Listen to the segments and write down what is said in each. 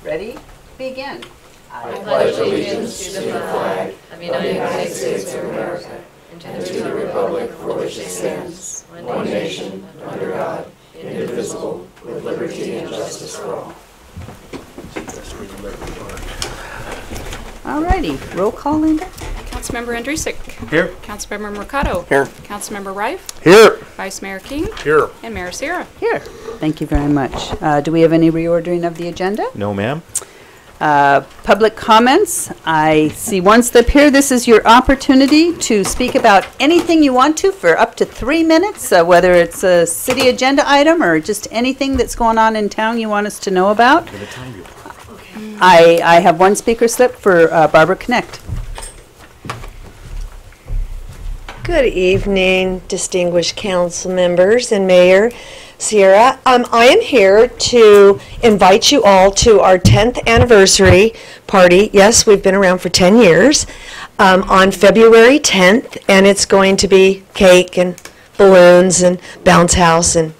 Ready? Begin. I pledge allegiance to the flag of the United States of America and to the republic for which it stands, one nation, under God, indivisible, with liberty and justice for all. All righty. Roll call, Linda. Councilmember Andrusik. Here. Councilmember Mercado. Here. Councilmember Rife. Here. Vice Mayor King. Here. And Mayor Sierra. Here. Thank you very much. Do we have any reordering of the agenda? No, ma'am. Public comments. I see one step here. This is your opportunity to speak about anything you want to for up to 3 minutes, whether it's a city agenda item or just anything that's going on in town you want us to know about. I have one speaker slip for Barbara Connect. Good evening, distinguished council members and Mayor Sierra. I am here to invite you all to our 10th anniversary party. Yes, we've been around for 10 years on February 10th, and it's going to be cake and balloons and bounce house and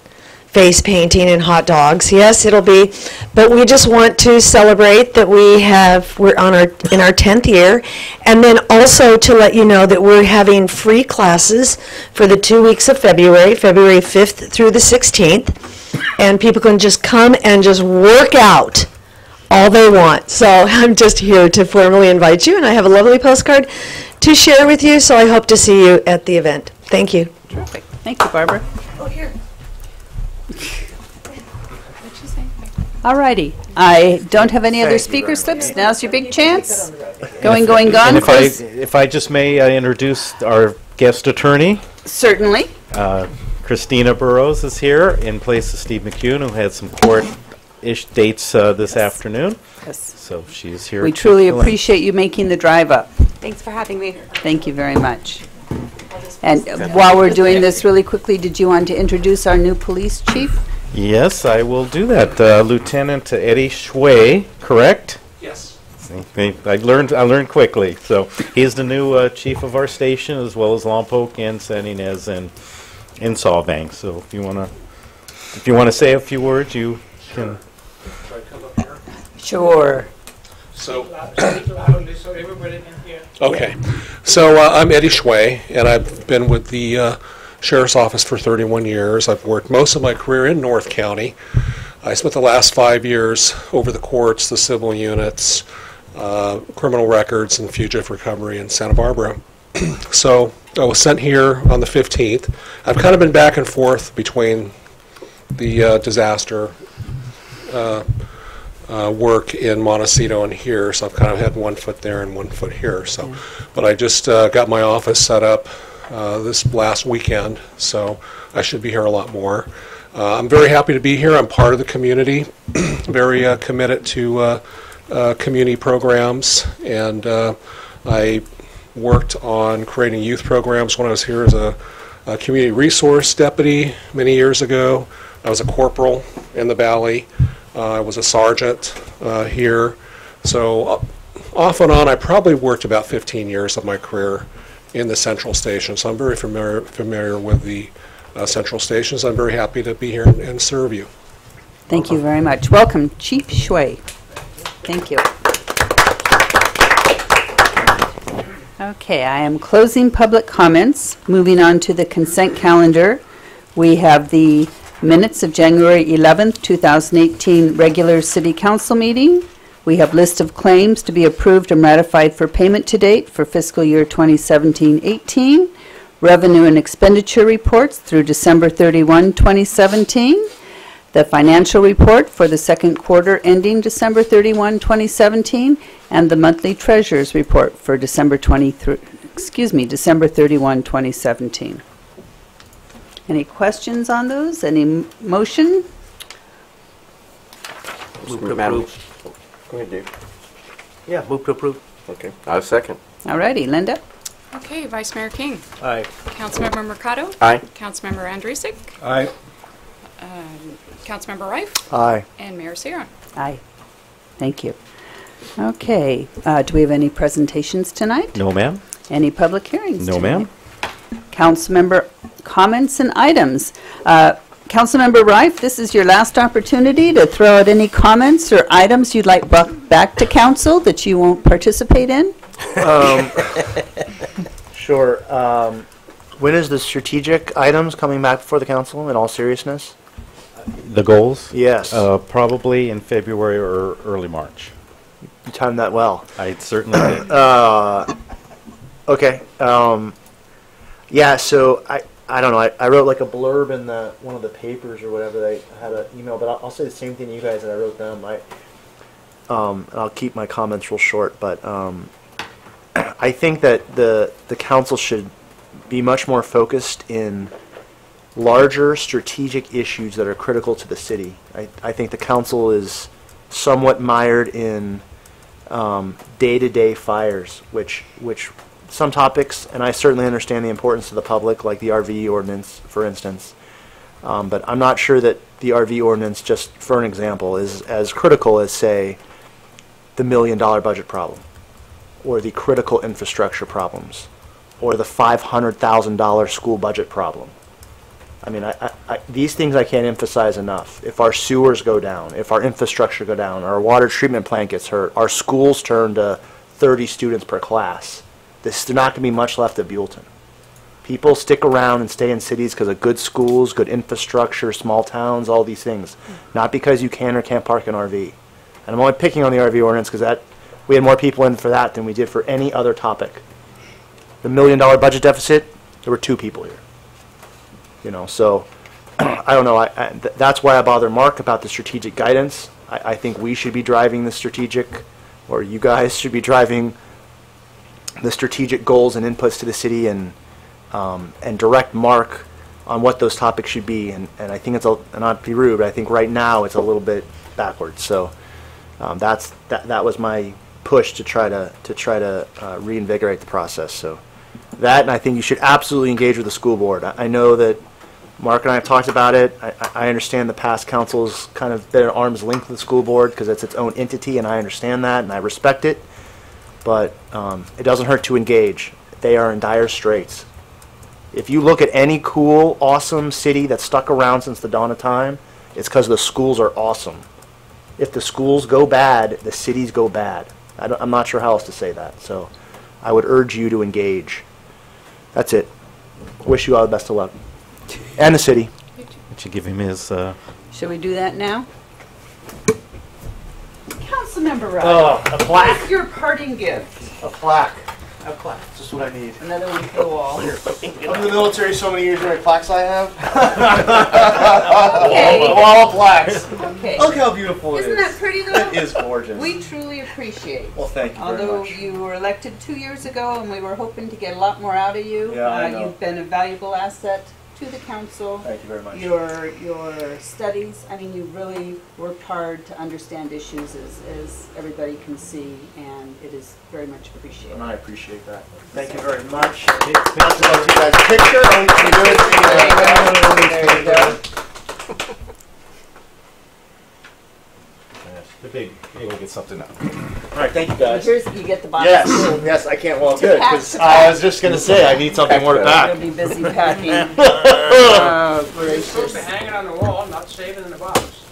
face painting and hot dogs. Yes, it'll be, but we just want to celebrate that we're in our 10th year, and then also to let you know that we're having free classes for the 2 weeks of February 5th through the 16th, and people can just come and just work out all they want. So I'm just here to formally invite you, and I have a lovely postcard to share with you, so I hope to see you at the event. Thank you. Terrific. Thank you, Barbara. Oh, here. All righty. I don't have any other speaker slips. Now's your big chance. Going, gone. If I just may introduce our guest attorney. Certainly. Christina Burrows is here in place of Steve McCune, who had some court-ish dates this afternoon. Yes. So she's here. We truly appreciate you making the drive up. Thanks for having me. Thank you very much. And while we're doing this really quickly, did you want to introduce our new police chief? Yes, I will do that. Lieutenant Eddie Shui, correct? Yes. I learned quickly. So he's the new chief of our station, as well as Lompoc and San Ynez and in Sawbank. So if you wanna say a few words, you can. Should I come up here? Sure. So okay. So I'm Eddie Shui, and I've been with the Sheriff's Office for 31 years. I've worked most of my career in North County. I spent the last 5 years over the courts, the civil units, criminal records, and fugitive recovery in Santa Barbara. So I was sent here on the 15th. I've kind of been back and forth between the disaster work in Montecito and here, so I've kind of had 1 foot there and 1 foot here. So, but I just got my office set up this last weekend, so I should be here a lot more. I'm very happy to be here. I'm part of the community, very committed to community programs, and I worked on creating youth programs when I was here as a community resource deputy many years ago. I was a corporal in the Valley. I was a sergeant here. So off and on, I probably worked about 15 years of my career in the Central Station. So I'm very familiar with the Central Stations. I'm very happy to be here and serve you. Thank you very much. Welcome, Chief Shui. Thank you. Okay, I am closing public comments. Moving on to the consent calendar. We have the minutes of January 11th, 2018 regular City Council meeting. We have list of claims to be approved and ratified for payment to date for fiscal year 2017-18. Revenue and expenditure reports through December 31, 2017. The financial report for the second quarter ending December 31, 2017, and the monthly treasurer's report for December 31, 2017. Any questions on those? Any motion? Move to approve. Go ahead, Dave. Yeah, move to approve. Okay, I'll second. All righty, Linda? Okay, Vice Mayor King. Aye. Councilmember Mercado. Aye. Councilmember Andrusik. Aye. Councilmember Rife. Aye. And Mayor Sierra. Aye. Thank you. Okay, do we have any presentations tonight? No, ma'am. Any public hearings No, tonight? ma'am. Council member comments and items. Councilmember Rife, this is your last opportunity to throw out any comments or items you'd like brought back to council that you won't participate in. Sure. When is the strategic items coming back before the council, in all seriousness? The goals? Yes. Probably in February or early March. You timed that well. I certainly did. Okay. Yeah, so I don't know. I wrote like a blurb in one of the papers or whatever. They had an email, but I'll say the same thing to you guys that I wrote them. I'll keep my comments real short, but I think that the council should be much more focused in larger strategic issues that are critical to the city. I think the council is somewhat mired in day-to-day fires, which some topics, and I certainly understand the importance to the public, like the RV ordinance, for instance. But I'm not sure that the RV ordinance, just for an example, is as critical as, say, the $1 million budget problem, or the critical infrastructure problems, or the $500,000 school budget problem. I mean, these things I can't emphasize enough. If our sewers go down, if our infrastructure go down, our water treatment plant gets hurt, our schools turn to 30 students per class, there's not going to be much left of Buellton. People stick around and stay in cities because of good schools, good infrastructure, small towns, all these things. Not because you can or can't park an RV. And I'm only picking on the RV ordinance because we had more people in for that than we did for any other topic. The $1 million budget deficit, there were 2 people here. You know, so I don't know. That's why I bother Mark about the strategic guidance. I think we should be driving the strategic, or you guys should be driving the strategic goals and inputs to the city, and direct Mark on what those topics should be. And I think it's not to be rude, but I think right now it's a little bit backwards. So that was my push to try to reinvigorate the process. So that, and I think you should absolutely engage with the school board. I know that Mark and I have talked about it. I understand the past council's kind of been at arm's length with the school board because it's its own entity, and I understand that and I respect it. But it doesn't hurt to engage. They are in dire straits. If you look at any cool, awesome city that's stuck around since the dawn of time, it's because the schools are awesome. If the schools go bad, the cities go bad. I'm not sure how else to say that. So I would urge you to engage. That's it. Wish you all the best of luck. And the city. Would you give him his... Shall we do that now? Councilmember Rife. Oh, a plaque? What's your parting gift? A plaque. A plaque. That's just what I need. Another one for the wall. I'm in the military so many years, how many plaques I have? Okay. A wall of plaques. Okay. Look how beautiful it is. Isn't that pretty though? It is gorgeous. We truly appreciate. Well, thank you very Although much. you were elected 2 years ago and we were hoping to get a lot more out of you, Yeah, I know. you've been a valuable asset to the council. Thank you very much. Your studies, I mean, you really worked hard to understand issues as everybody can see, and it is very much appreciated. And I appreciate that. Thank you very much. Not to let you guys picture. There you go. Maybe we'll get something up. All right, thank you guys. Here's, you get the box. Yes, yes, I can't. Well, good, pack, because to pack. I was just going to say I need something more to pack. You'll be busy packing. Gracious. Hang it on the wall, not saving in the box.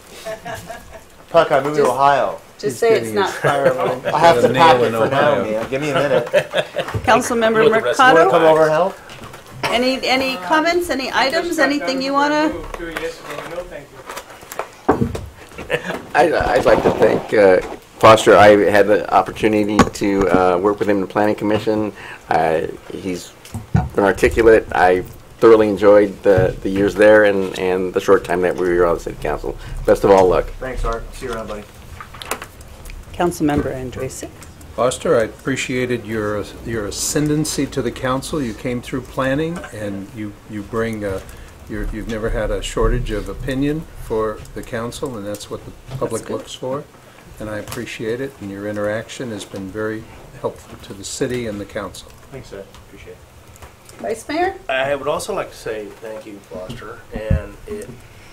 Puck, I'm moving to Ohio. Just say it's not far away. I have to nail pack it in for now, Ohio. man. Give me a minute. Councilmember You want to come Mercado, over and help? any comments, any items, anything you want to? 2 years ago, no thank you. I'd like to thank Foster. I had the opportunity to work with him in the Planning Commission. He's been articulate. I thoroughly enjoyed the years there and the short time that we were on the City Council. Best of all luck. Thanks, Art. See you around, buddy. Councilmember Andresic. Foster, I appreciated your ascendancy to the council. You came through planning, and you bring you've never had a shortage of opinion for the council, and that's what the public looks for. And I appreciate it, and your interaction has been very helpful to the city and the council. Thanks, sir. Appreciate it. Vice Mayor? I would also like to say thank you, Foster, and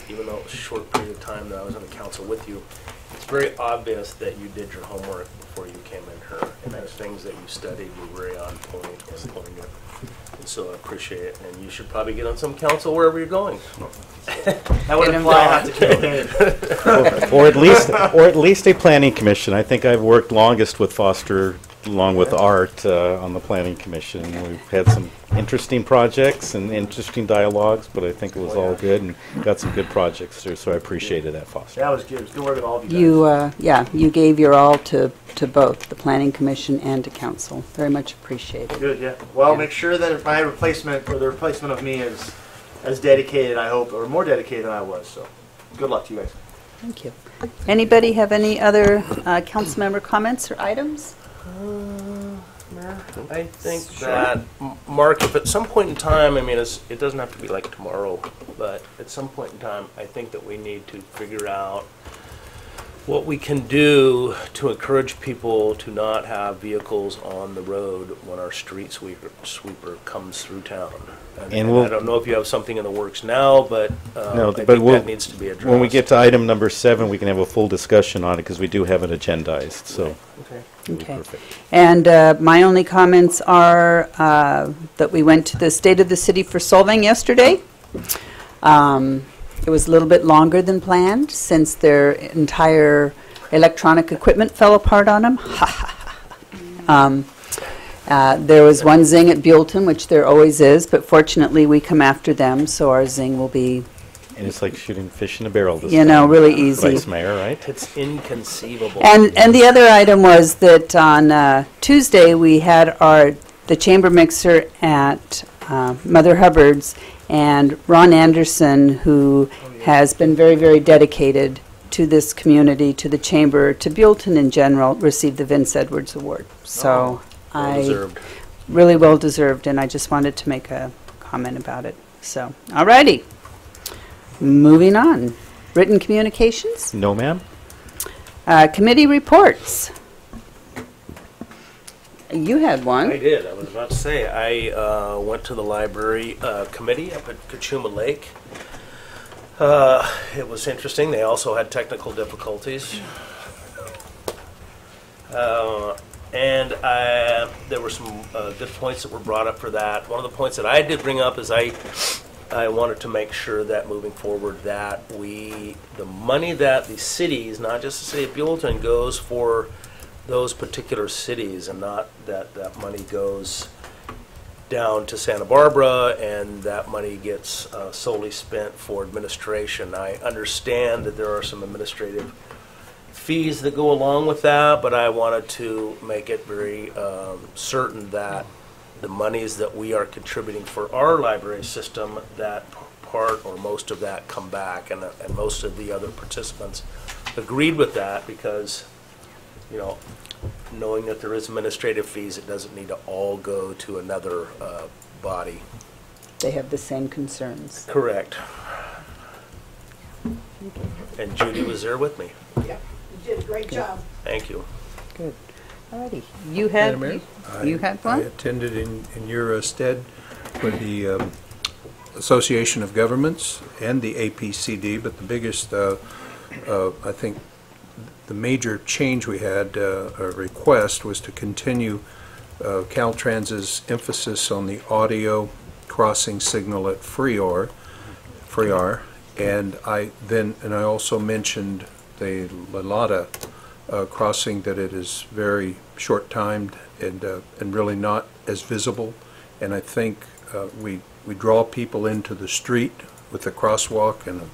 even though it was a short period of time that I was on the council with you, it's very obvious that you did your homework before you came in here, and the things that you studied were very on point and poignant. And so I appreciate it, and you should probably get on some council wherever you're going. That would imply I have to campaign. Or at least a planning commission. I think I've worked longest with Foster, along with Art, on the planning commission. We've had some interesting projects and interesting dialogues, but I think it was all good and got some good projects there, so I appreciated that, Foster. That was good. It was good working with all of you guys. You gave your all to both, the planning commission and to council. Very much appreciated. Good, yeah. Well, make sure that my replacement, or the replacement of me, is as dedicated, I hope, or more dedicated than I was. So, good luck to you guys. Thank you. Anybody have any other council member comments or items? Mayor, I think that, Mark, if at some point in time, I mean, it doesn't have to be like tomorrow, but at some point in time, I think that we need to figure out what we can do to encourage people to not have vehicles on the road when our street sweeper comes through town. And I don't know if you have something in the works now, but I think that needs to be addressed. When we get to item number 7, we can have a full discussion on it, because we do have it agendized, so. Okay. And my only comments are that we went to the State of the City for Solvang yesterday. It was a little bit longer than planned, since their entire electronic equipment fell apart on them. There was one zing at Buellton, which there always is, but fortunately we come after them, so our zing will be, And it's like shooting fish in a barrel this really easy. Vice Mayor, right? It's inconceivable. And the other item was that on Tuesday we had the chamber mixer at Mother Hubbard's, and Ron Anderson, who has been very, very dedicated to this community, to the chamber, to Buellton in general, received the Vince Edwards Award. So Well-deserved. really well deserved, and I just wanted to make a comment about it. So, all righty. Moving on. Written communications? No, ma'am? Committee reports. You had one. I did. I was about to say, I went to the library committee up at Kachuma Lake. It was interesting. They also had technical difficulties. And there were some good points that were brought up for that. One of the points that I did bring up is I wanted to make sure that moving forward that the money that the cities, not just the city of Buellton, goes for those particular cities, and not that money goes down to Santa Barbara and that money gets solely spent for administration. I understand that there are some administrative fees that go along with that, but I wanted to make it very certain that the monies that we are contributing for our library system, that part or most of that come back, and most of the other participants agreed with that, because knowing that there is administrative fees, it doesn't need to all go to another body. They have the same concerns. Correct. And Judy was there with me. Yeah, you did a great job. Thank you. Good. All righty. You had I one? attended in your stead with the Association of Governments and the APCD, but the biggest, I think, the major change we had, a request, was to continue Caltrans's emphasis on the audio crossing signal at Freor, and I also mentioned the Lalata crossing, that it is very short-timed and really not as visible, and I think we draw people into the street with the crosswalk and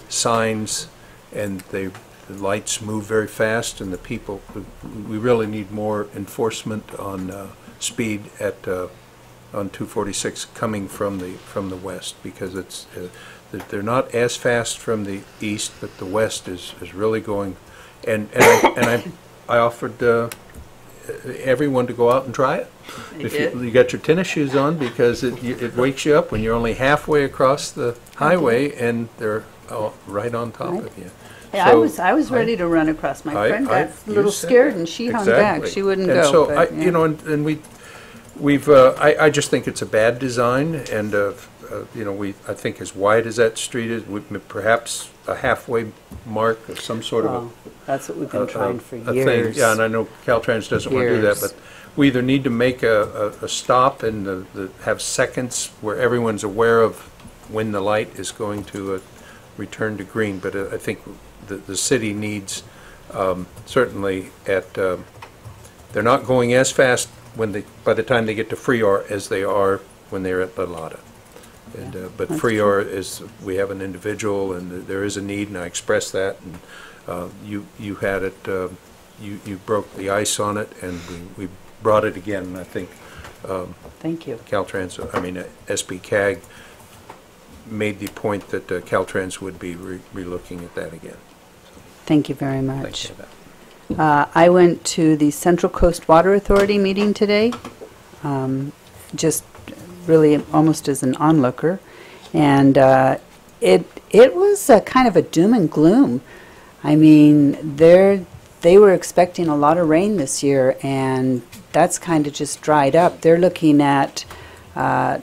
signs, and the lights move very fast, and the people, we really need more enforcement on speed at on 246 coming from the west, because it's they're not as fast from the east, but the west is really going, and I offered everyone to go out and try it. If you got your tennis shoes on, because it wakes you up when you're only halfway across the highway and they're right on top of you. Yeah, So I was ready to run across. My friend got a little you said scared, that. and she hung Exactly. back. She wouldn't And go. so but, I just think it's a bad design, and I think as wide as that street is, perhaps a halfway mark of some sort of Well, that's what we've been trying for a thing. years. Yeah, and I know Caltrans doesn't want to do that, Years. but we either need to make a stop and have seconds where everyone's aware of when the light is going to return to green. But I think the city needs, certainly they're not going as fast by the time they get to Freor as they are when they're at La Lata. But that's Freor is, we have an individual and there is a need, and I express that. And you had it, you broke the ice on it, and we brought it again. And I think Thank you. Caltrans, SB CAG made the point that Caltrans would be relooking at that again. Thank you very Thank much. you for that. I went to the Central Coast Water Authority meeting today, just really almost as an onlooker, and it was a kind of a doom and gloom. I mean, they were expecting a lot of rain this year, and that's kind of just dried up. They're looking at a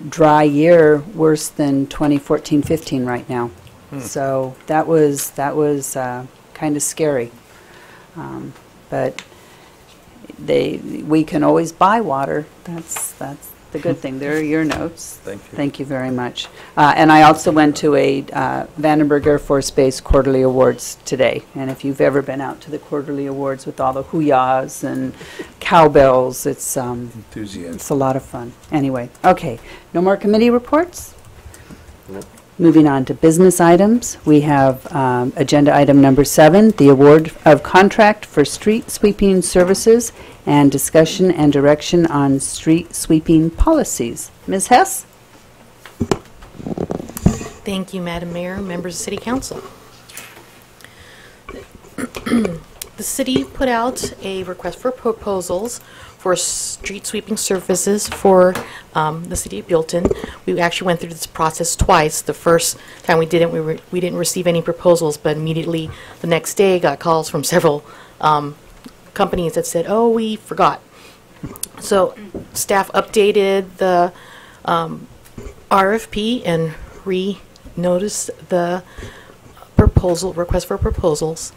dry year worse than 2014-15 right now. So that was kind of scary. But we can always buy water. That's the good thing. There are your notes. Thank you. Thank you very much. And I also went to a Vandenberg Air Force Base Quarterly Awards today. And if you've ever been out to the Quarterly Awards with all the hoo-yahs and cowbells, it's Enthusiasm. a lot of fun. Anyway, okay. No more committee reports? Nope. Moving on to business items, we have agenda item number 7, the award of contract for street sweeping services and discussion and direction on street sweeping policies. Ms. Hess? Thank you, Madam Mayor, members of City Council. The city put out a request for proposals for street sweeping services for the city of Buellton. We actually went through this process twice. The first time we didn't, we didn't receive any proposals, but immediately the next day got calls from several companies that said, "Oh, we forgot." So staff updated the RFP and re-noticed the request for proposals.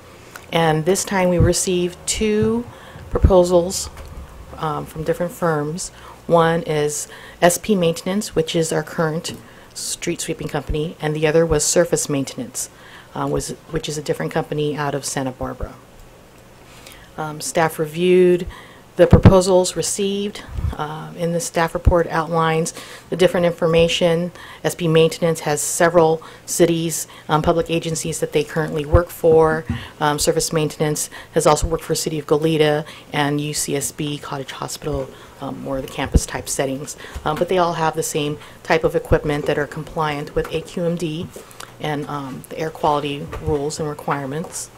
And this time we received 2 proposals from different firms. One is SP Maintenance, which is our current street sweeping company, and the other was Surface Maintenance, which is a different company out of Santa Barbara. Staff reviewed the proposals received. In the staff report outlines the different information. SP Maintenance has several cities, public agencies that they currently work for. Surface Maintenance has also worked for the City of Goleta and UCSB, Cottage Hospital, more of the campus type settings. But they all have the same type of equipment that are compliant with AQMD and the air quality rules and requirements.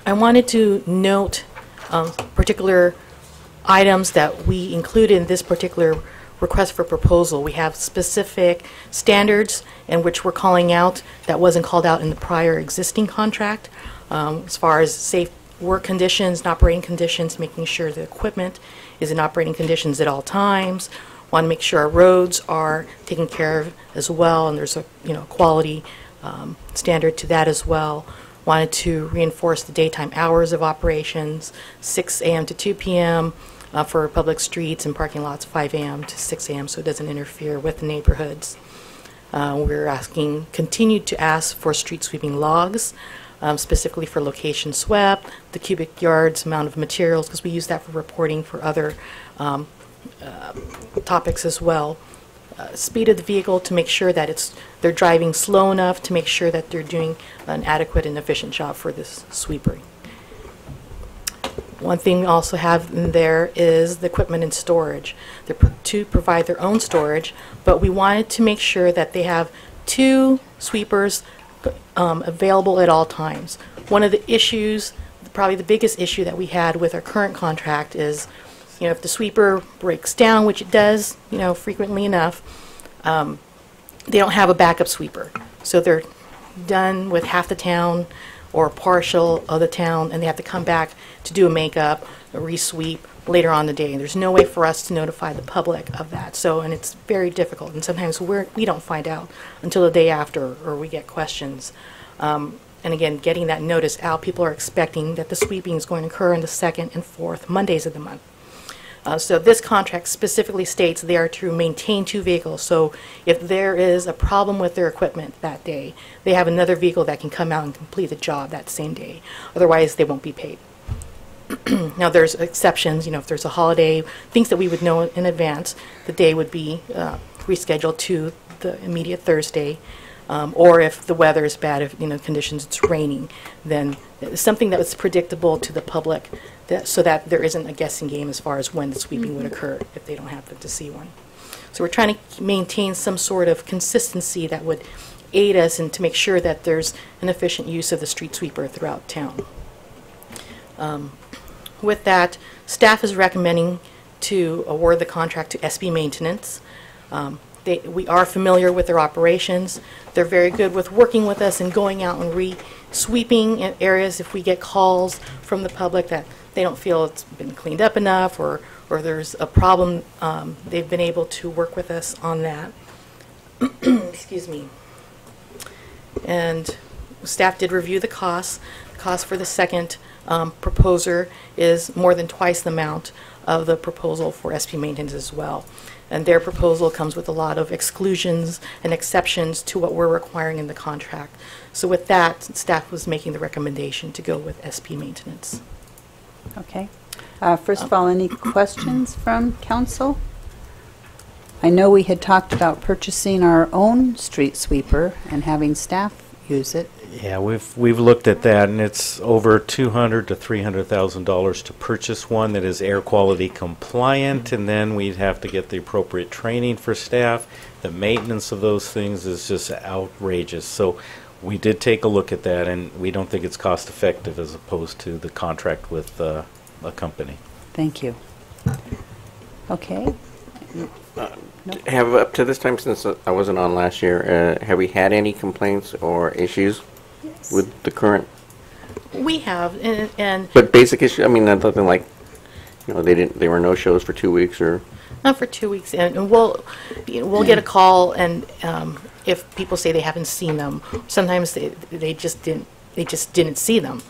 I wanted to note particular items that we included in this particular request for proposal. We have specific standards in which we're calling out that wasn't called out in the prior existing contract, as far as safe work conditions and operating conditions, making sure the equipment is in operating conditions at all times. Want to make sure our roads are taken care of as well, and there's a quality standard to that as well. Wanted to reinforce the daytime hours of operations, 6 a.m. to 2 p.m. For public streets and parking lots, 5 a.m. to 6 a.m. so it doesn't interfere with the neighborhoods. We're continued to ask for street sweeping logs, specifically for location swept, the cubic yards amount of materials, because we use that for reporting for other topics as well. Speed of the vehicle to make sure that they're driving slow enough to make sure that they're doing an adequate and efficient job for this sweeper. One thing we also have in there is the equipment and storage. They're to provide their own storage, but we wanted to make sure that they have 2 sweepers available at all times. One of the issues, probably the biggest issue that we had with our current contract is, if the sweeper breaks down, which it does, frequently enough, they don't have a backup sweeper. So they're done with half the town or partial of the town, and they have to come back to do a makeup, a re-sweep, later on in the day. And there's no way for us to notify the public of that. So, and it's very difficult. And sometimes we don't find out until the day after, or we get questions. And again, getting that notice out, people are expecting that the sweeping is going to occur on the 2nd and 4th Mondays of the month. So this contract specifically states they are to maintain 2 vehicles. So if there is a problem with their equipment that day, they have another vehicle that can come out and complete the job that same day. Otherwise, they won't be paid. Now, there's exceptions. You know, if there's a holiday, things that we would know in advance, the day would be rescheduled to the immediate Thursday. Or if the weather is bad, if, you know, conditions, it's raining, then something that was predictable to the public, so that there isn't a guessing game as far as when the sweeping would occur if they don't happen to see one. So we're trying to maintain some sort of consistency that would aid us and to make sure that there's an efficient use of the street sweeper throughout town. With that, staff is recommending to award the contract to SB Maintenance. We are familiar with their operations. They're very good with working with us and going out and sweeping in areas if we get calls from the public that they don't feel it's been cleaned up enough or there's a problem. They've been able to work with us on that. Excuse me. And staff did review the costs. The cost for the second proposer is more than twice the amount of the proposal for SP Maintenance as well. And their proposal comes with a lot of exclusions and exceptions to what we're requiring in the contract. So with that, staff was making the recommendation to go with SP Maintenance. Okay. First of all, any questions from council? I know we had talked about purchasing our own street sweeper and having staff use it. Yeah, we've looked at that, and it's over $200,000 to $300,000 to purchase one that is air quality compliant, and then we'd have to get the appropriate training for staff. The maintenance of those things is just outrageous. So we did take a look at that, and we don't think it's cost effective as opposed to the contract with a company. Thank you. Okay. Have up to this time, since I wasn't on last year, have we had any complaints or issues with the current? We have, and But basic issue, I mean, nothing like, you know, they were no shows for 2 weeks or. not for 2 weeks, and we'll get a call, and if people say they haven't seen them, sometimes they just didn't see them,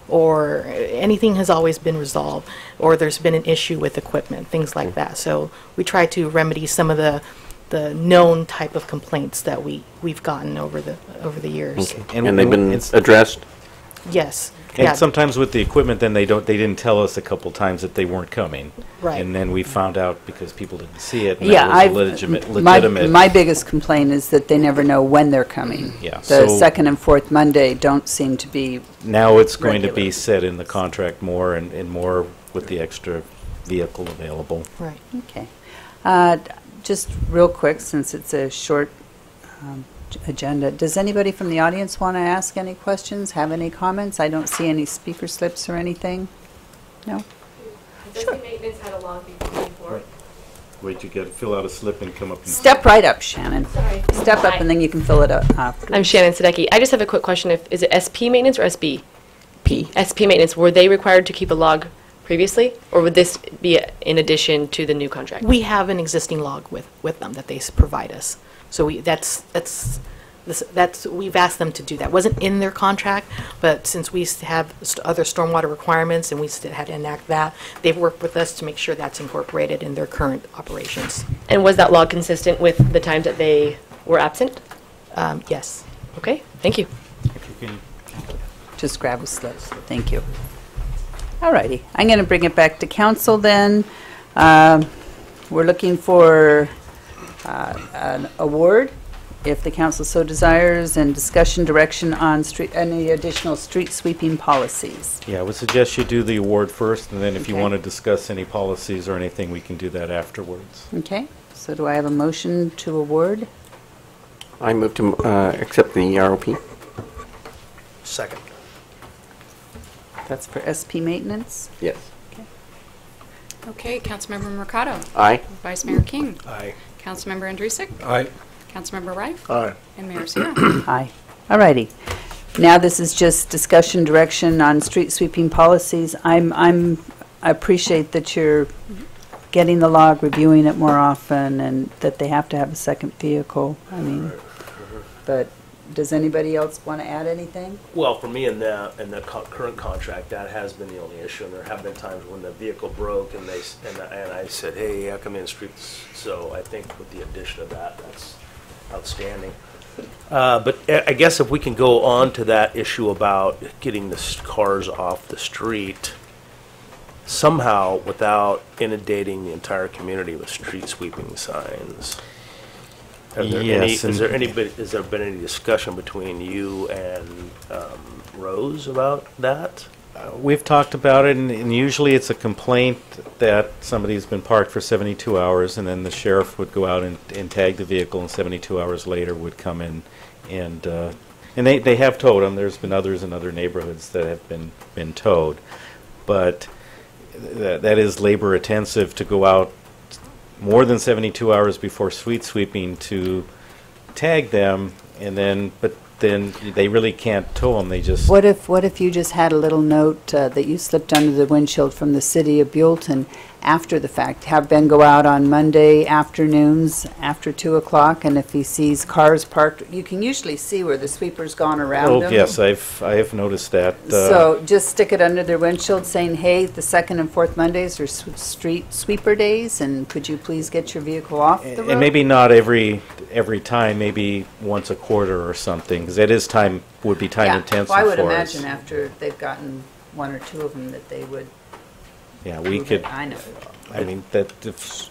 or anything has always been resolved, or there's been an issue with equipment, things like that. So we try to remedy some of the known type of complaints that we've gotten over the years. Okay. And they've been addressed? Yes. And Yeah. sometimes with the equipment, then they didn't tell us a couple times that they weren't coming. Right. And then we found out because people didn't see it. And Yeah, that was legitimate. my biggest complaint is that they never know when they're coming. Yeah, The so- second and fourth Monday don't seem to be. Now it's going to regular. be set in the contract more and more with the extra vehicle available. Right. Okay. Just real quick, since it's a short agenda, does anybody from the audience want to ask any questions, have any comments? I don't see any speaker slips or anything. No? Sure. Maintenance had a long before. Wait, you got to fill out a slip and come up and... Step right up, Shannon. Sorry. Step up Hi. and then you can fill it up after. I'm Shannon Sadecki. I just have a quick question. Is it SP maintenance or SB? SP maintenance. Were they required to keep a log previously, or would this be in addition to the new contract? We have an existing log with them that they provide us. So we've asked them to do that. Wasn't in their contract, but since we have other stormwater requirements and we had to enact that, they've worked with us to make sure that's incorporated in their current operations. And was that log consistent with the times that they were absent? Yes. Okay, thank you. If you can Just grab a slip. Thank you. All righty. I'm going to bring it back to council then. We're looking for an award, if the council so desires, and discussion direction on any additional street sweeping policies. Yeah, I would suggest you do the award first, and then if you Okay. want to discuss any policies or anything, we can do that afterwards. Okay, so do I have a motion to award? I move to accept the ROP. Second. That's for SP maintenance. Yes. Okay, Councilmember Mercado. Aye. Vice Mayor King. Aye. Councilmember Andrusik. Aye. Councilmember Rife. Aye. And Mayor Sierra. Aye. All righty. Now this is just discussion direction on street sweeping policies. I'm I appreciate that you're getting the log, reviewing it more often, and that they have to have a second vehicle. I mean, but does anybody else want to add anything? Well, for me in the current contract, that has been the only issue, and there have been times when the vehicle broke, and I said, hey, how come in the streets? So I think with the addition of that, that's outstanding. But I guess if we can go on to that issue about getting the cars off the street somehow without inundating the entire community with street sweeping signs. Yes, Has there been any discussion between you and Rose about that? We've talked about it, and usually it's a complaint that somebody's been parked for 72 hours, and then the sheriff would go out and tag the vehicle, and 72 hours later would come in, and they have towed them. There's been others in other neighborhoods that have been towed, but that is labor intensive to go out more than 72 hours before street sweeping to tag them, and then they really can't tow them. They just... What if you just had a little note that you slipped under the windshield from the city of Buellton after the fact? Have Ben go out on Monday afternoons after 2 o'clock, and if he sees cars parked, you can usually see where the sweeper's gone around them. yes, I have noticed that. So just stick it under their windshield saying, hey, the second and fourth Mondays are street sweeper days, and could you please get your vehicle off the road? And maybe not every time, maybe once a quarter or something, because that is would be time intensive for us. I would imagine after they've gotten one or two of them that they would. Yeah, we could. I know. I mean, that if...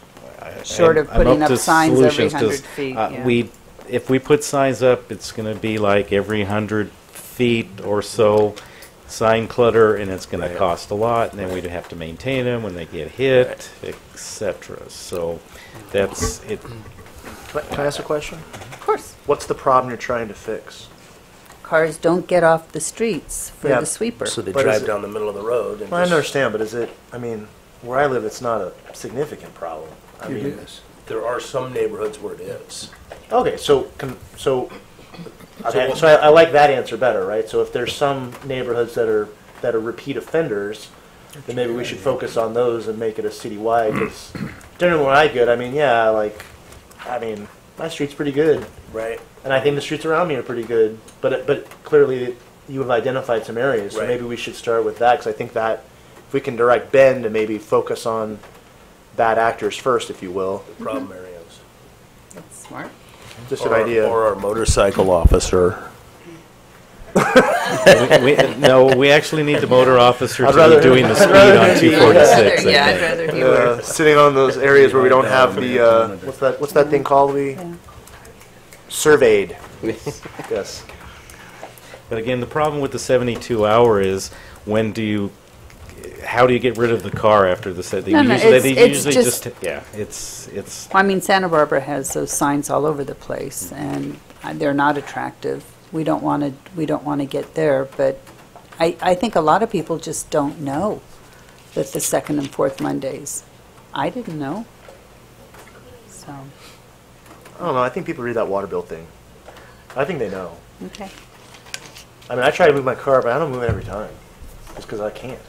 Short of putting up signs every 100 feet, If we put signs up, it's going to be like every 100 feet or so sign clutter, and it's going to cost a lot, and then we'd have to maintain them when they get hit, etc. So that's it. Can I ask a question? Of course. What's the problem you're trying to fix? Cars don't get off the streets for Yeah, the sweeper. So they But drive is it- down the middle of the road and Well, I just- understand, but is it, I mean, where I live, it's not a significant problem. I It mean, is. there are some neighborhoods where it is. okay, so I like that answer better, right? So if there's some neighborhoods that are repeat offenders, then maybe we should focus on those and make it a citywide, because generally when I get, my street's pretty good, Right. and I think the streets around me are pretty good, but clearly you have identified some areas, so Right. maybe we should start with that, because I think that if we can direct Ben to maybe focus on bad actors first, if you will, The problem areas. That's smart. just an idea. Or our motorcycle officer. We actually need the motor officer I'd to rather- be doing the I'd speed rather on he- 246. Yeah, I I'd think. rather he were. Sitting on those areas where we don't have the, what's that thing called? Surveyed. Yes. But again, the problem with the 72-hour is how do you get rid of the car after the set? No, it's just- it's I mean, Santa Barbara has those signs all over the place, and they're not attractive. We don't want to get there, but I think a lot of people just don't know that the second and fourth Mondays. I didn't know. So, I don't know. I think people read that water bill thing. I think they know. okay. I mean, I try to move my car, but I don't move it every time, just because I can't.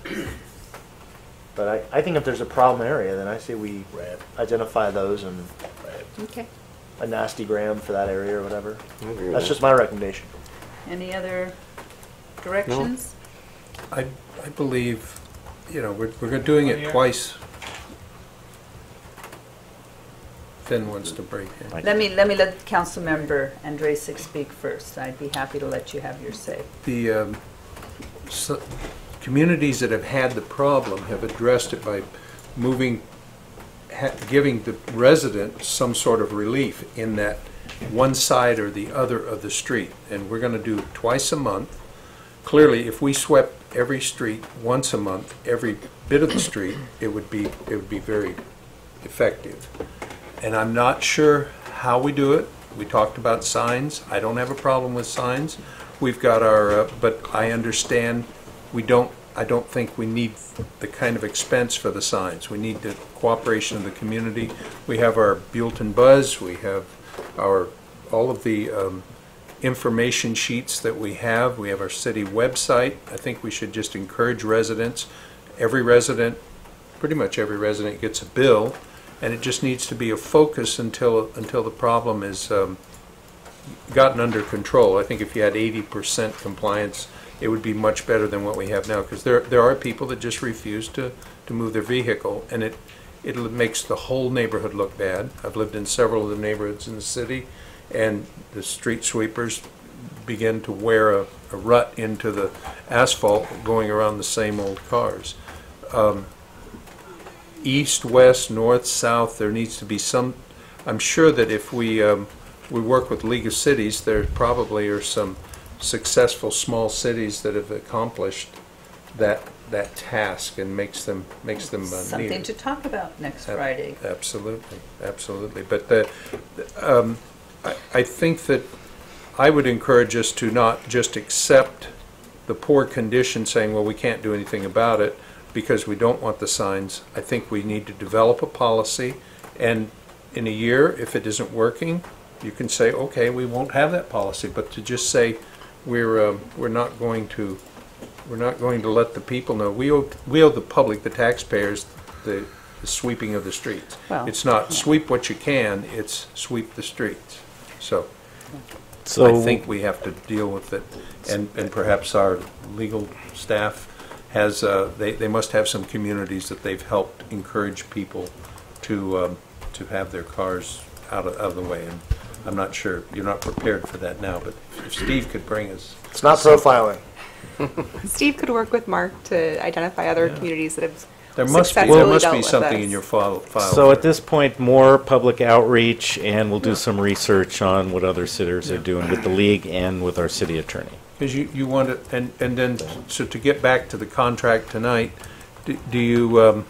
But I think if there's a problem area, then I say we Right. identify those and Okay. a nasty gram for that area or whatever. I agree with That's that. just my recommendation. Any other directions? I believe, we're doing it twice. Finn wants to break in. Let me let Councilmember Andrejsik speak first. I'd be happy to let you have your say. The communities that have had the problem have addressed it by giving the resident some sort of relief in that one side or the other of the street. And we're going to do it twice a month. Clearly, if we swept every street once a month, every bit of the street, it would be very effective. And I'm not sure how we do it. We talked about signs. I don't have a problem with signs. We've got our, but I understand I don't think we need the kind of expense for the signs. We need the cooperation of the community. We have our Buellton Buzz. We have all of the information sheets that we have. We have our city website. I think we should just encourage residents. Every resident pretty much every resident gets a bill, and it just needs to be a focus until the problem is gotten under control. I think if you had 80% compliance, it would be much better than what we have now, because there are people that just refuse to move their vehicle, and it makes the whole neighborhood look bad. I've lived in several of the neighborhoods in the city, and the street sweepers begin to wear a rut into the asphalt going around the same old cars. East, west, north, south, there needs to be some, I'm sure that if we work with League of Cities, there probably are some successful small cities that have accomplished that task and makes them Something needed. to talk about next Friday. Absolutely. But I think that I would encourage us to not just accept the poor condition, saying, well, we can't do anything about it because we don't want the signs. I think we need to develop a policy, and in a year, if it isn't working, you can say, okay, we won't have that policy. But to just say we're not going to let the people know, we owe the public, the taxpayers, the sweeping of the streets. Well, it's not sweep what you can, it's sweep the streets. So So I think we have to deal with it, and perhaps our legal staff has, they must have some communities that they've helped encourage people to have their cars out of the way. And I'm not sure, you're not prepared for that now, but if Steve could bring us. It's not profiling. Steve could work with Mark to identify other communities that have There must successfully dealt be with something this. in your file. So at this point, more public outreach, and we'll do some research on what other cities are doing with the league and with our city attorney. Because you want it, and then, so to get back to the contract tonight, do you,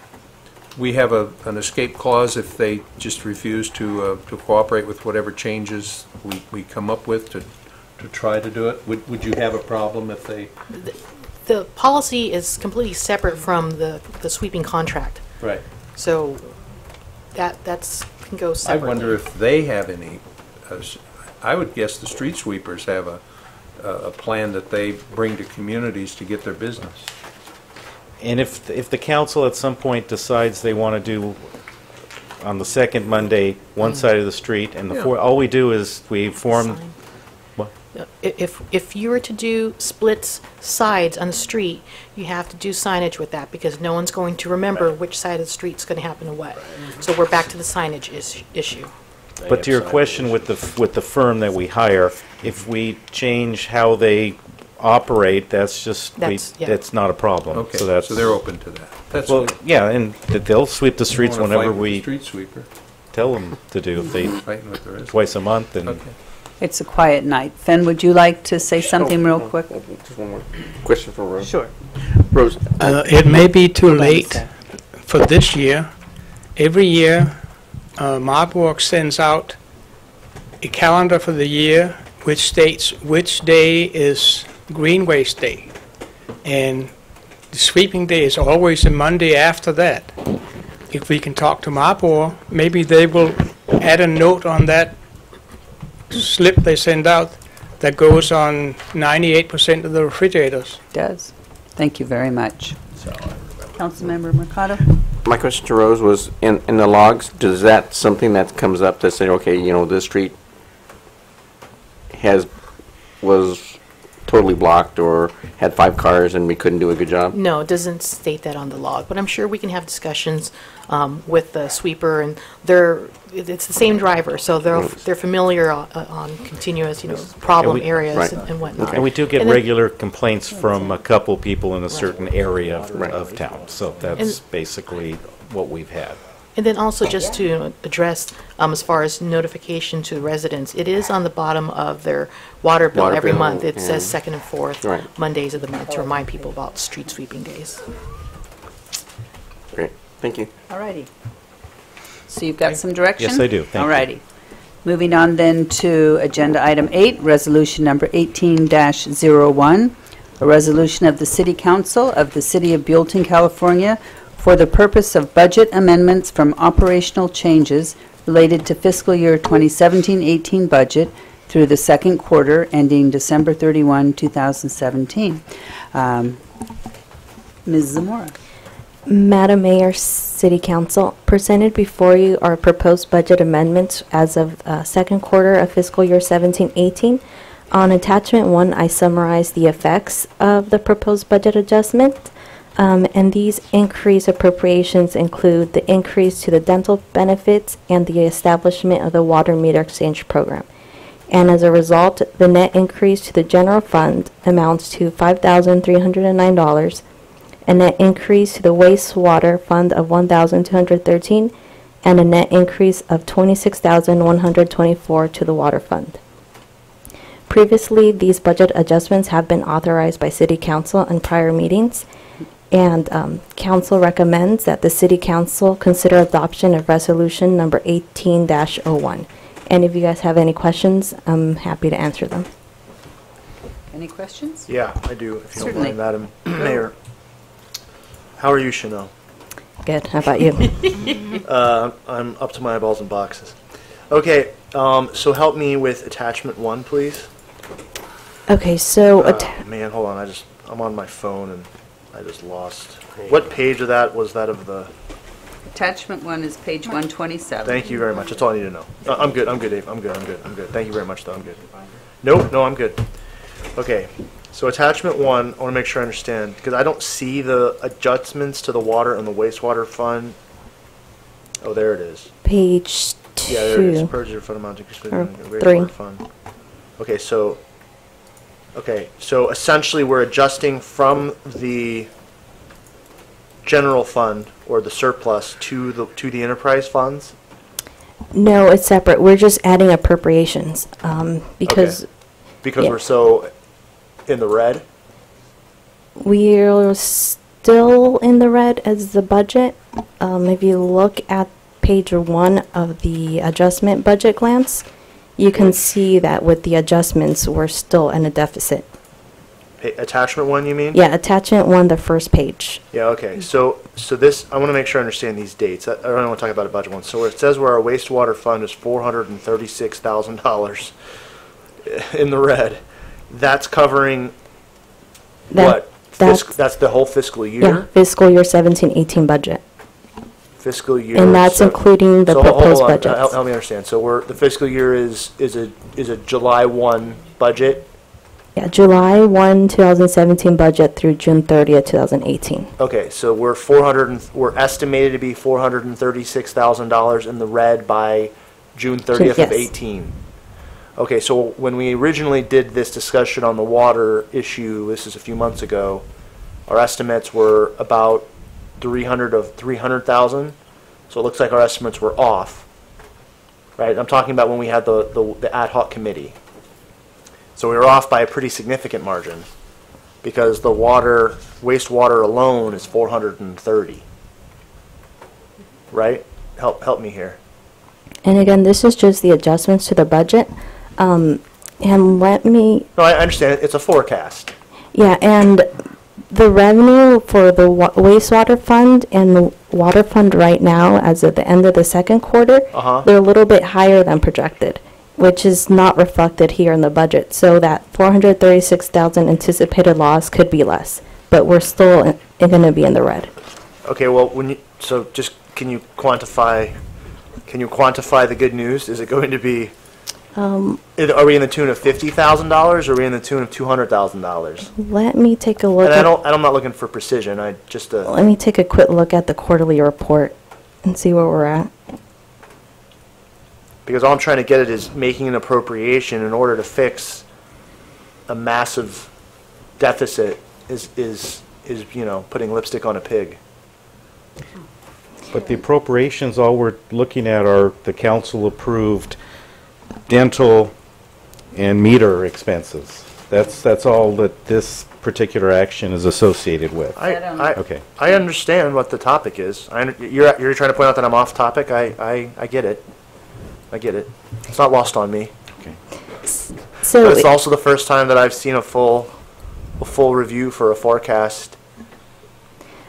we have an escape clause if they just refuse to cooperate with whatever changes we come up with to try to do it? Would you have a problem if they? The policy is completely separate from the sweeping contract. Right. So that's can go I separately. wonder if they have any, I would guess the street sweepers have a plan that they bring to communities to get their business. And if the council at some point decides they want to do on the second Monday one side of the street and the Yeah. all we do is we form. Sign. What? If you were to do splits sides on the street, you have to do signage with that, because no one's going to remember which side of the street's going to happen to what. So we're back to the signage issue. But to your question with the firm that we hire, if we change how they operate, that's just that's not a problem. Okay, So they're open to that. That's well, good. yeah, and they'll sweep the streets You wanna whenever fight with the we street sweeper, tell them to do. If they fighting with the rest. twice a month, and Okay. It's a quiet night. Fen, would you like to say something real quick? Just one more question for Rose. Sure. Rose, It may be too Hold on a late sec. for this year. Every year, Marburg sends out a calendar for the year which states which day is Green Waste Day. And the sweeping day is always the Monday after that. If we can talk to Marburg, maybe they will add a note on that slip they send out that goes on 98% of the refrigerators. Does. Thank you very much. Councilmember Mercado? my question to Rose was, in the logs, does that something that comes up that say, okay, you know, this street was totally blocked or had 5 cars and we couldn't do a good job? No, it doesn't state that on the log, but I'm sure we can have discussions with the sweeper, and it's the same driver, so they're familiar on continuous, problem And we- areas Right. and whatnot. And we do get And then- regular complaints from a couple people in a certain area of town. So that's And- basically what we've had. And then also just to address, as far as notification to residents, it is on the bottom of their water bill Water every bill, month. It yeah. says second and fourth Right. Mondays of the month to remind people about street sweeping days. Great, thank you. All righty. So you've got some direction? Yes, I do. Thank you. All righty. Moving on then to Agenda Item 8, Resolution Number 18-01, a resolution of the City Council of the City of Buellton, California, for the purpose of budget amendments from operational changes related to fiscal year 2017-18 budget through the second quarter ending December 31, 2017. Ms. Zamora. Madam Mayor, City Council, presented before you are proposed budget amendments as of second quarter of fiscal year 17-18. On attachment 1, I summarized the effects of the proposed budget adjustment, and these increased appropriations include the increase to the dental benefits and the establishment of the water meter exchange program. And as a result, the net increase to the general fund amounts to $5,309, a net increase to the wastewater fund of $1,213, and a net increase of $26,124 to the water fund. Previously, these budget adjustments have been authorized by City Council in prior meetings, and Council recommends that the City Council consider adoption of Resolution number 18-01. And if you guys have any questions, I'm happy to answer them. Any questions? Yeah, I do, if you don't Certainly. mind, Madam Mayor. How are you, Chanel? Good. How about you? I'm up to my eyeballs in boxes. Okay, so help me with attachment 1, please. Okay, so Man, hold on, I'm on my phone and I just lost. What page of that was that of the? Attachment 1 is page 127. Thank you very much, that's all I need to know. I'm good, Dave, I'm good. Thank you very much, though, I'm good. No, I'm good. Okay, so attachment 1, I want to make sure I understand, because I don't see the adjustments to the water and the wastewater fund. Oh, there it is. page 2. Yeah, there it is. Purchase of fund amount to Or wastewater 3. fund. Okay, so essentially we're adjusting from the general fund or the surplus to the enterprise funds. No, it's separate. We're just adding appropriations because Because yeah. we're so in the red. we're still in the red as the budget. If you look at page 1 of the adjustment budget glance, you can see that with the adjustments, we're still in a deficit. Attachment 1, you mean? Yeah, attachment 1, the first page. Yeah, okay. So this, I want to make sure I understand these dates. I don't want to talk about a budget one. So where it says where our wastewater fund is $436,000 in the red, that's covering what? That's the whole fiscal year? Yeah, fiscal year 17-18 budget. Fiscal year. And that's so- including the so proposed hold on, budgets. Help me understand. So the fiscal year is a July 1 budget. Yeah, July 1, 2017 budget through June 30th, 2018. Okay, so we're estimated to be $436,000 in the red by June 30th Yes. of 18. Okay, so when we originally did this discussion on the water issue, this is a few months ago, our estimates were about 300,000. So it looks like our estimates were off. Right? I'm talking about when we had the ad hoc committee. So we were off by a pretty significant margin because the wastewater alone is 430. Right? Help me here. And again, this is just the adjustments to the budget. And let me, No, I understand. It's a forecast. yeah, and the revenue for the wastewater fund and the water fund right now, as of the end of the second quarter, they're a little bit higher than projected, which is not reflected here in the budget. So that 436,000 anticipated loss could be less, but we're still going to be in the red. Okay, well, can you quantify the good news? Is it going to be? Are we in the tune of $50,000 or are we in the tune of $200,000? Let me take a look. And I'm not looking for precision. Let me take a quick look at the quarterly report and see where we're at. Because all I'm trying to get at is making an appropriation in order to fix a massive deficit is putting lipstick on a pig. But the appropriations, all we're looking at are the council-approved dental and meter expenses. That's all that this particular action is associated with. Okay. I understand what the topic is. You're trying to point out that I'm off topic. I get it. I get it. It's not lost on me. Okay. So but it's also the first time that I've seen a full review for a forecast.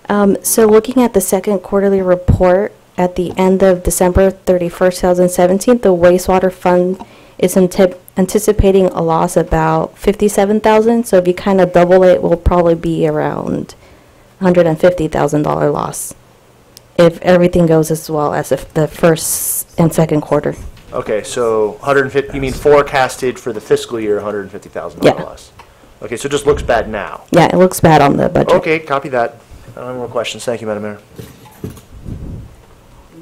So looking at the second quarterly report at the end of December 31st, 2017, the wastewater fund is anticipating a loss about $57,000. So if you kind of double it, will probably be around $150,000 loss if everything goes as well as if the first and second quarter. Okay, so 150, you mean forecasted for the fiscal year, $150,000 Yeah. loss? Okay, so it just looks bad now. Yeah, it looks bad on the budget. Okay, copy that. I don't have more questions. Thank you, Madam Mayor.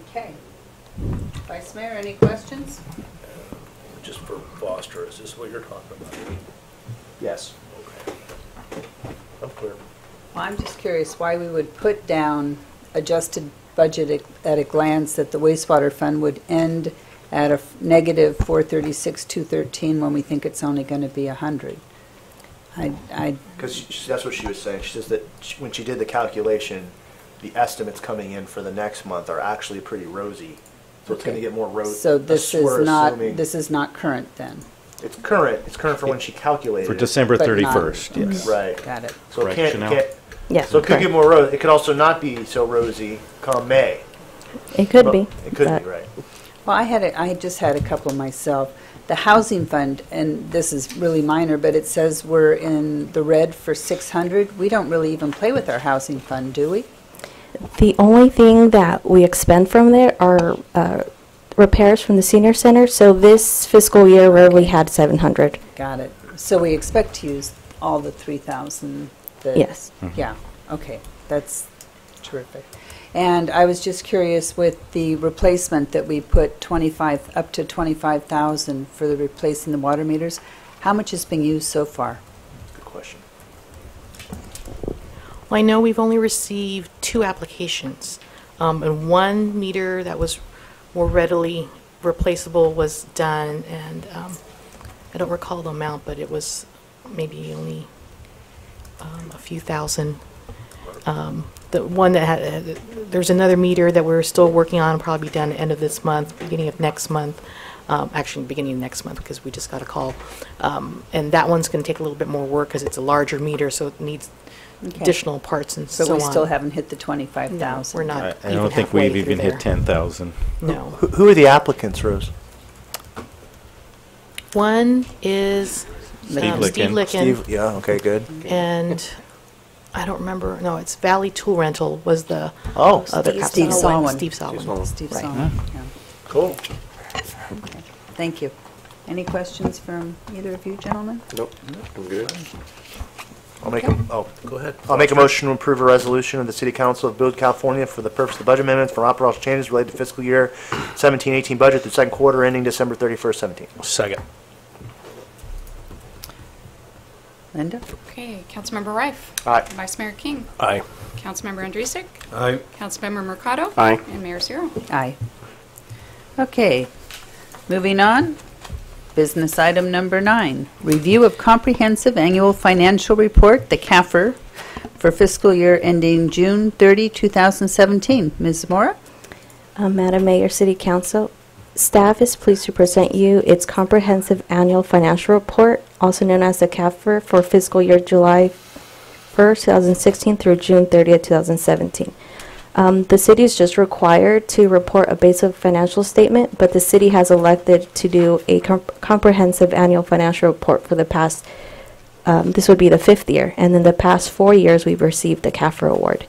Okay. Vice Mayor, any questions? Just for Foster, is this what you're talking about? Yes. Okay. I'm clear. Well, I'm just curious why we would put down adjusted budget at a glance that the wastewater fund would end at a negative 436,213 when we think it's only going to be 100. Because that's what she was saying. She says that when she did the calculation, the estimates coming in for the next month are actually pretty rosy. So it's going to get more rosy. So this is not current then? It's current. It's current for when she calculated For it. December But not- 31st, yes. Right. Got it. So it can't, Correct, Yeah, so it could get more rosy. It could also not be so rosy come May. it could Well, be. It could but- be, right. Well, I just had a couple myself. The housing fund, and this is really minor, but it says we're in the red for 600. We don't really even play with our housing fund, do we? The only thing that we expend from there are repairs from the senior center. So this fiscal year, we already had 700. Got it. So we expect to use all the 3,000? Yes. Yeah, okay. That's terrific. And I was just curious with the replacement that we put up to 25,000 for the replacing the water meters, how much is being used so far? Good question. Well, I know we've only received 2 applications, and 1 meter that was more readily replaceable was done, and I don't recall the amount, but it was maybe only a few thousand. The one that there's another meter that we're still working on, probably be done end of this month, beginning of next month. Actually, beginning of next month because we just got a call. And that one's going to take a little bit more work because it's a larger meter, so it needs additional parts and so on. So we still haven't hit the 25,000? No, we're not. I don't think we've even hit 10,000. No. Who are the applicants, Rose? One is Steve Steve Licken. Licken. Yeah, okay, good. And I don't remember. No, it's Valley Tool Rental was the Oh, other Steve applicant. Solomon. Steve Solomon. Steve Right. Solomon, yeah. cool. Okay. Thank you. Any questions from either of you gentlemen? Nope, I'm good. Go ahead. I'll make a motion to approve a resolution of the City Council of Buellton, California for the purpose of the budget amendments for operational changes related to fiscal year 17-18 budget, the second quarter ending December 31st, 17. Second. Linda? Okay, Councilmember Rife. Aye. Vice Mayor King. Aye. Councilmember Andrusik. Aye. Councilmember Mercado. Aye. And Mayor Zero. Aye. Okay, moving on. Business item number 9, review of comprehensive annual financial report, the CAFR, for fiscal year ending June 30, 2017. Ms. Mora? Madam Mayor, City Council, staff is pleased to present you its comprehensive annual financial report, also known as the CAFR, for fiscal year July 1st, 2016 through June 30th, 2017. The city is just required to report a basic financial statement, but the city has elected to do a comprehensive annual financial report for the past, this would be the 5th year, and in the past 4 years we've received the CAFR award.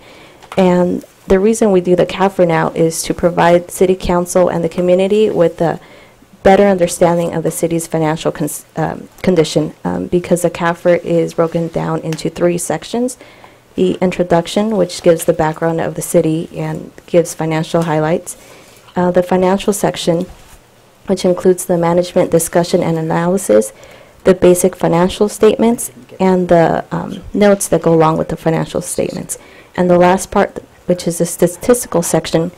And the reason we do the CAFR now is to provide City Council and the community with a better understanding of the city's financial condition, because the CAFR is broken down into 3 sections. The introduction, which gives the background of the city and gives financial highlights. The financial section, which includes the management discussion and analysis, the basic financial statements, and the notes that go along with the financial statements. And the last part, which is the statistical section,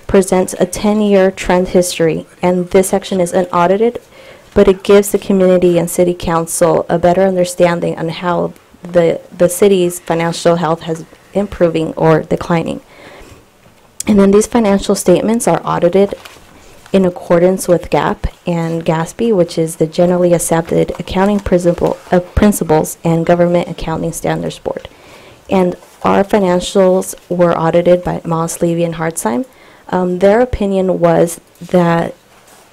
presents a 10-year trend history. And this section is unaudited, but it gives the community and City Council a better understanding on how the city's financial health has improving or declining. And then these financial statements are audited in accordance with GAAP and GASB, which is the Generally Accepted Accounting Principles and Government Accounting Standards Board. And our financials were audited by Moss, Levy, and Hartzheim. Their opinion was that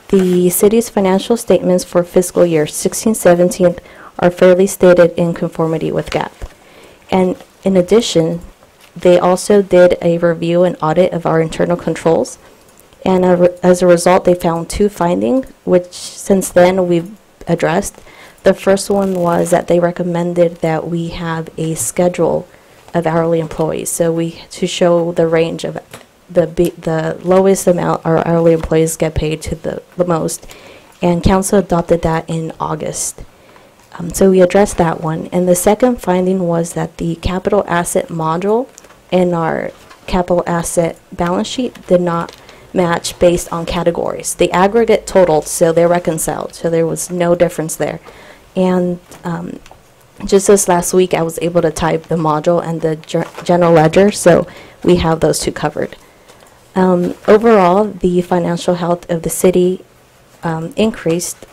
the city's financial statements for fiscal year 16-17 are fairly stated in conformity with GAAP. And in addition, They also did a review and audit of our internal controls. And as a result, they found 2 findings, which since then we've addressed. The first one was that they recommended that we have a schedule of hourly employees. So to show the range of the lowest amount our hourly employees get paid to the most. And council adopted that in August. So we addressed that one. And the second finding was that the capital asset module in our capital asset balance sheet did not match based on categories. The aggregate totaled, so they're reconciled, so there was no difference there. And just this last week, I was able to type the module and the general ledger, so we have those 2 covered. Overall, the financial health of the city increased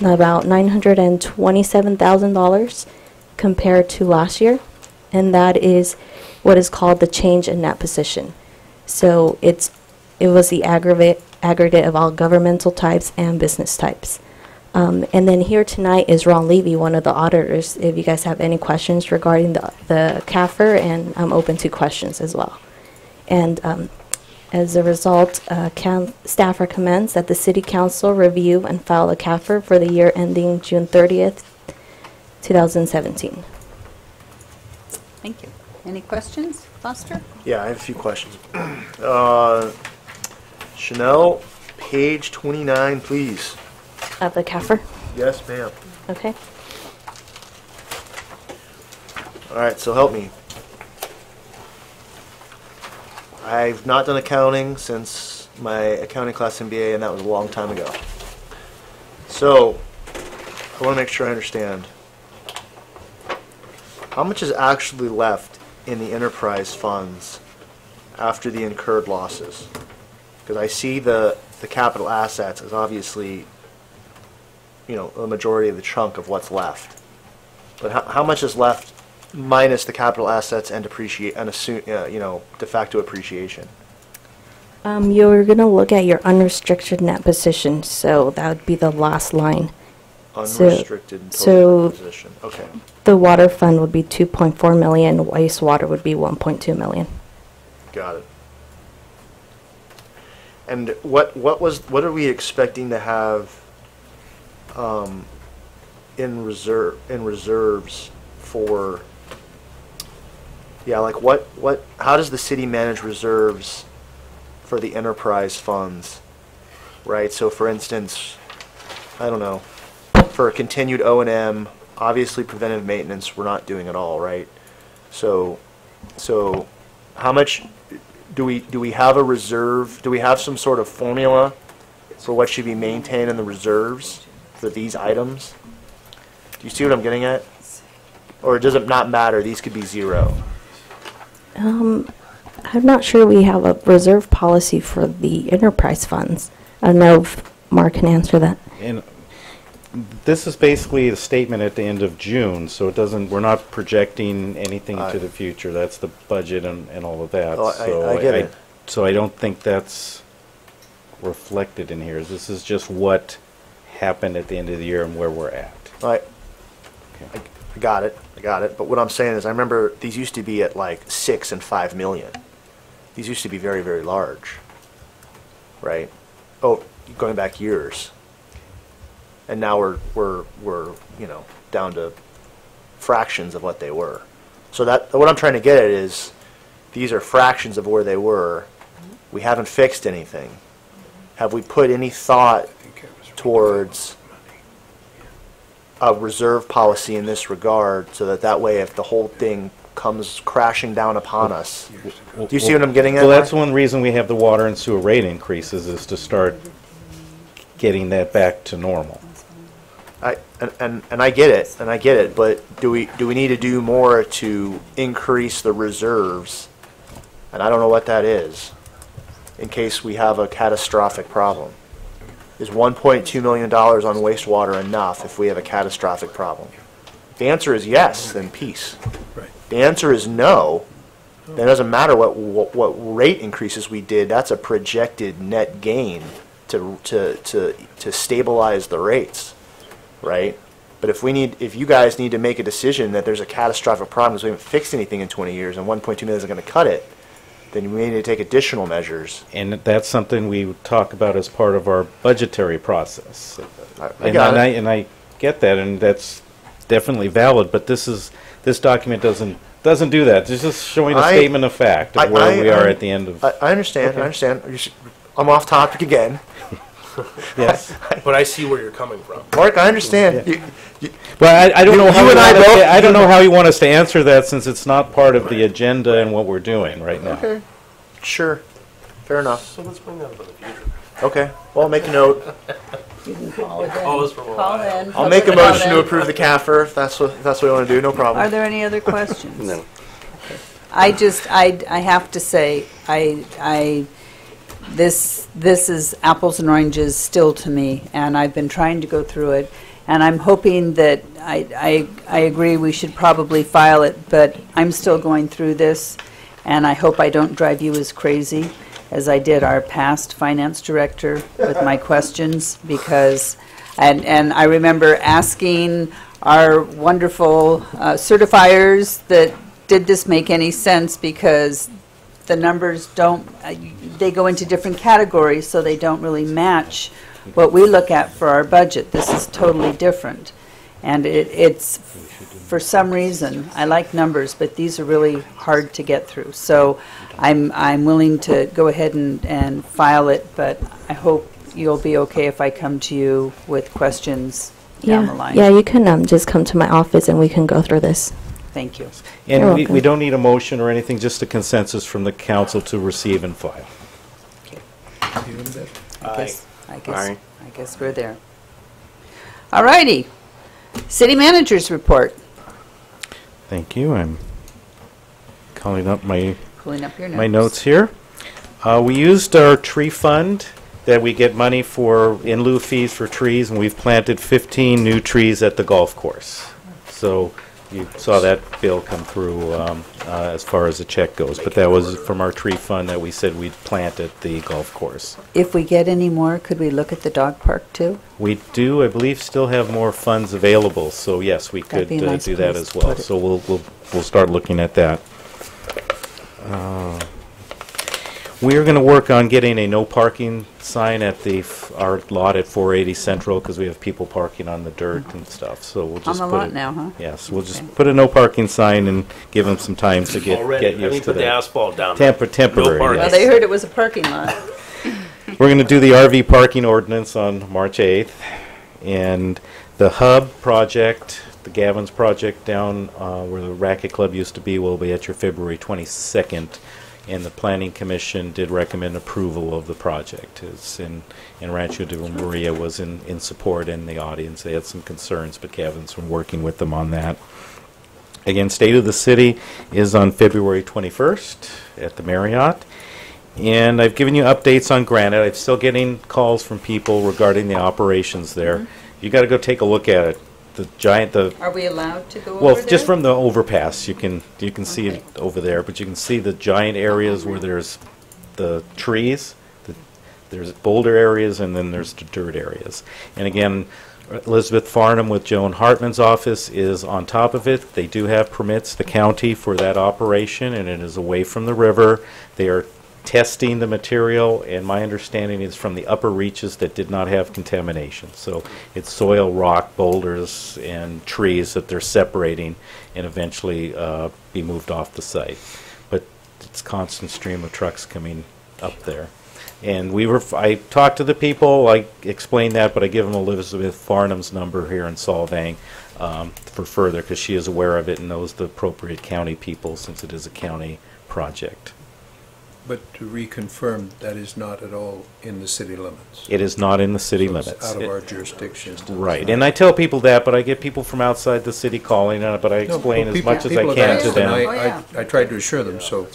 about $927,000 compared to last year, and that is what is called the change in net position. So it was the aggregate of all governmental types and business types. And then here tonight is Ron Levy, one of the auditors, if you guys have any questions regarding the CAFR, and I'm open to questions as well. And as a result, staff recommends that the City Council review and file a CAFR for the year ending June 30th, 2017. Thank you. Any questions? Foster? Yeah, I have a few questions. Chanel, page 29, please. Of the CAFR? Yes, ma'am. Okay. All right, so help me. I've not done accounting since my accounting class MBA, and that was a long time ago. So, I want to make sure I understand. How much is actually left in the enterprise funds after the incurred losses? Because I see the capital assets as obviously, a majority of the chunk of what's left. But how much is left minus the capital assets and de facto appreciation? You're going to look at your unrestricted net position, so that would be the last line. Unrestricted total net position. Okay. The water fund would be 2.4 million, wastewater would be 1.2 million. Got it. And what are we expecting to have in reserves for? Yeah, like how does the city manage reserves for the enterprise funds, right? So for instance, I don't know, for continued O&M, obviously preventive maintenance we're not doing at all, right? So how much do we have a reserve? Do we have some sort of formula for what should be maintained in the reserves for these items? Do you see what I'm getting at? Or does it not matter? These could be zero. I'm not sure we have a reserve policy for the enterprise funds. I don't know if Mark can answer that. And this is basically a statement at the end of June, so we're not projecting anything to the future. That's the budget and all of that. Oh, I get it. So I don't think that's reflected in here. This is just what happened at the end of the year and where we're at. Right. Okay. I got it. But what I'm saying is, I remember these used to be at like 6 and 5 million. These used to be very, very large, right? Oh, going back years. And now we're down to fractions of what they were. So what I'm trying to get at is, these are fractions of where they were. We haven't fixed anything. Have we put any thought towards a reserve policy in this regard, so that way if the whole thing comes crashing down upon us? Do you see what I'm getting at? Well, that's one reason we have the water and sewer rate increases, is to start getting that back to normal. And I get it, but do we need to do more to increase the reserves? And I don't know what that is, in case we have a catastrophic problem. Is $1.2 million on wastewater enough if we have a catastrophic problem? If the answer is yes, then peace. Right. The answer is no, then it doesn't matter what rate increases we did. That's a projected net gain to stabilize the rates, right? But if you guys need to make a decision that there's a catastrophic problem because we haven't fixed anything in 20 years and 1.2 million isn't going to cut it, then we need to take additional measures. And that's something we would talk about as part of our budgetary process. I got it. And I get that, and that's definitely valid, but this document doesn't do that. It's just showing a statement of fact of where we are at the end of... I understand, Okay. I understand. I'm off topic again. Yes. But I see where you're coming from. Mark, I understand. Well, I don't know how you and I both- I don't know how you want us to answer that since it's not part of the agenda and what we're doing right now. Okay, sure, fair enough. So let's bring that up in the future. Okay, well, I'll make a note. You can call it in. Call us for a Call while. in. I'll make a Call motion to in. approve the CAFR if that's what we want to do, no Are problem. there any other questions? No. I have to say, this is apples and oranges still to me, and I've been trying to go through it, and I'm hoping that, I agree we should probably file it, but I'm still going through this, and I hope I don't drive you as crazy as I did our past finance director with my questions, because, and I remember asking our wonderful certifiers that did this make any sense, because the numbers don't, they go into different categories, so they don't really match what we look at for our budget. This is totally different. And it's, for some reason, I like numbers, but these are really hard to get through. So I'm willing to go ahead and file it, but I hope you'll be okay if I come to you with questions down the line. Yeah, you can just come to my office and we can go through this. Thank you. You're And we welcome. don't need a motion or anything, just a consensus from the council to receive and file. I Aye. guess we're there. All righty. City Manager's Report. Thank you. I'm calling up my Pulling up your notes. my notes here. We used our tree fund that we get money for in lieu fees for trees, and we've planted 15 new trees at the golf course. So you saw that bill come through as far as the check goes, but that was from our tree fund that we said we'd plant at the golf course. If we get any more, could we look at the dog park too? We do, I believe, still have more funds available, so yes, we That'd could be a nice do that place as to well. put it. So we'll start looking at that. We are going to work on getting a no parking sign at our lot at 480 Central, because we have people parking on the dirt and stuff. So we'll On just the put lot it- now, huh? Yes, we'll just Okay. put a no parking sign and give them some time to get Already, used to put the that. asphalt down there. Temporary. No parking. Well, yes. they heard it was a parking lot. We're going to do the RV parking ordinance on March 8th, and the hub project, the Gavin's project down where the Racket Club used to be, will be at your February 22nd, and the Planning Commission did recommend approval of the project. It's in Rancho de Maria was in support in the audience. They had some concerns, but Gavin's been working with them on that. Again, State of the City is on February 21st at the Marriott. And I've given you updates on Granite. I'm still getting calls from people regarding the operations there. You got to go take a look at it. Are we allowed to go over Well, there? just from the overpass, you can see it over there, but you can see the giant areas where there's the trees, there's boulder areas, and then there's the dirt areas. And again, Elizabeth Farnham with Joan Hartman's office is on top of it. They do have permits, the county, for that operation, and it is away from the river. They are testing the material, and my understanding is from the upper reaches that did not have contamination. So it's soil, rock, boulders, and trees that they're separating and eventually be moved off the site. But it's constant stream of trucks coming up there. And I talked to the people, I explained that, but I give them Elizabeth Farnham's number here in Solvang for further, because she is aware of it and knows the appropriate county people, since it is a county project. But to reconfirm, that is not at all in the city limits. It is not in the city So it's limits. out of our jurisdiction. Right, and I tell people that, but I get people from outside the city calling on it, but I explain as much as I can to them. I tried to assure them, so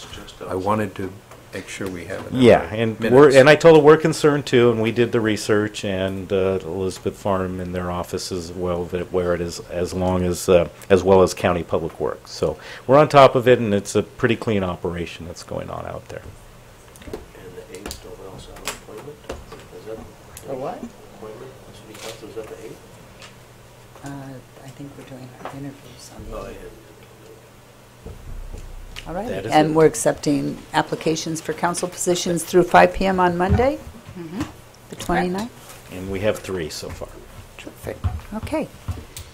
I wanted to make sure we have it. Yeah, and I told her we're concerned too, and we did the research, and Elizabeth Farnham in their office as well, where it is, as well as County Public Works. So we're on top of it, and it's a pretty clean operation that's going on out there. And the 8th, don't we also have an appointment? Is that A what? appointment? City Council, is that the 8th? interviews on the Oh, yeah. All right, That is and it. we're accepting applications for council positions through 5 PM on Monday, the 29th? And we have 3 so far. Terrific. Okay.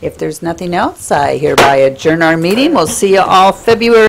If there's nothing else, I hereby adjourn our meeting. We'll see you all February